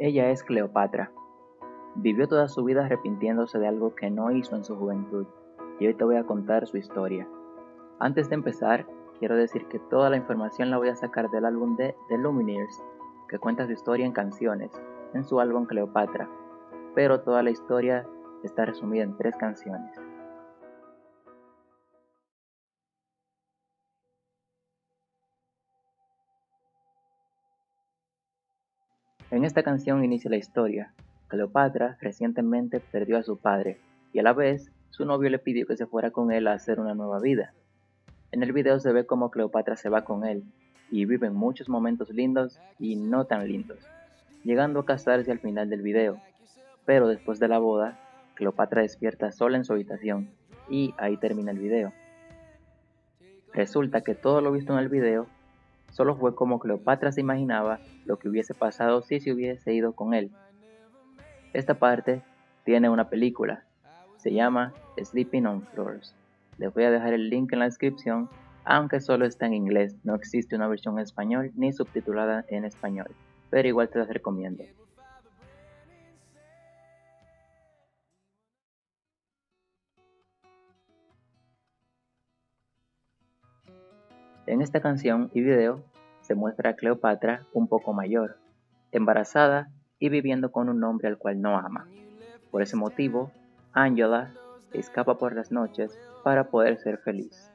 Ella es Cleopatra. Vivió toda su vida arrepintiéndose de algo que no hizo en su juventud, y hoy te voy a contar su historia. Antes de empezar, quiero decir que toda la información la voy a sacar del álbum de The Lumineers, que cuenta su historia en canciones, en su álbum Cleopatra, pero toda la historia está resumida en 3 canciones. En esta canción inicia la historia. Cleopatra recientemente perdió a su padre y a la vez su novio le pidió que se fuera con él a hacer una nueva vida. En el video se ve cómo Cleopatra se va con él y viven muchos momentos lindos y no tan lindos, llegando a casarse al final del video. Pero después de la boda, Cleopatra despierta sola en su habitación y ahí termina el video. Resulta que todo lo visto en el video solo fue como Cleopatra se imaginaba lo que hubiese pasado si se hubiese ido con él. Esta parte tiene una película, se llama Sleeping on Floors. Les voy a dejar el link en la descripción, aunque solo está en inglés, no existe una versión en español ni subtitulada en español, pero igual te las recomiendo. En esta canción y video se muestra a Cleopatra un poco mayor, embarazada y viviendo con un hombre al cual no ama. Por ese motivo, Angela escapa por las noches para poder ser feliz.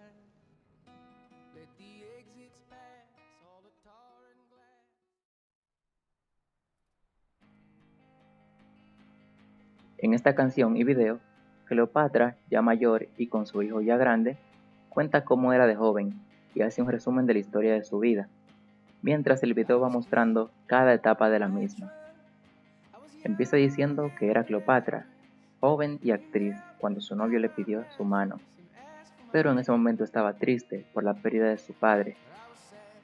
En esta canción y video, Cleopatra, ya mayor y con su hijo ya grande, cuenta cómo era de joven y hace un resumen de la historia de su vida, mientras el video va mostrando cada etapa de la misma. Empieza diciendo que era Cleopatra, joven y actriz, cuando su novio le pidió su mano, pero en ese momento estaba triste por la pérdida de su padre.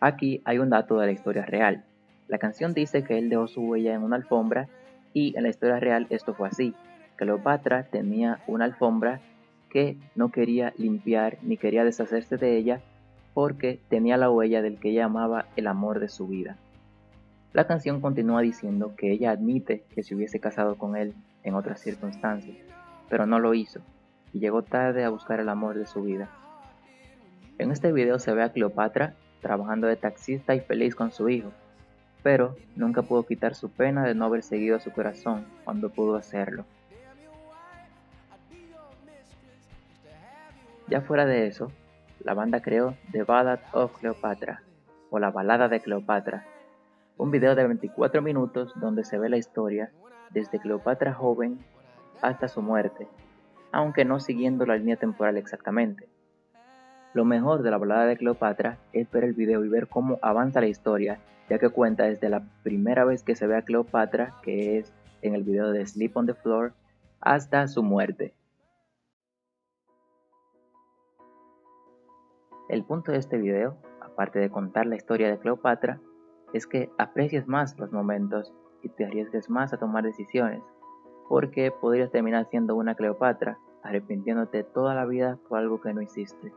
Aquí hay un dato de la historia real. La canción dice que él dejó su huella en una alfombra y en la historia real esto fue así. Cleopatra tenía una alfombra que no quería limpiar ni quería deshacerse de ella porque tenía la huella del que ella amaba el amor de su vida. La canción continúa diciendo que ella admite que se hubiese casado con él en otras circunstancias, pero no lo hizo y llegó tarde a buscar el amor de su vida. En este video se ve a Cleopatra trabajando de taxista y feliz con su hijo, pero nunca pudo quitar su pena de no haber seguido a su corazón cuando pudo hacerlo. Ya fuera de eso, la banda creó The Ballad of Cleopatra, o la balada de Cleopatra, un video de 24 minutos donde se ve la historia desde Cleopatra joven hasta su muerte, aunque no siguiendo la línea temporal exactamente. Lo mejor de la balada de Cleopatra es ver el video y ver cómo avanza la historia, ya que cuenta desde la primera vez que se ve a Cleopatra, que es en el video de Sleep on the Floor, hasta su muerte. El punto de este video, aparte de contar la historia de Cleopatra, es que aprecies más los momentos y te arriesgues más a tomar decisiones, porque podrías terminar siendo una Cleopatra, arrepintiéndote toda la vida por algo que no hiciste.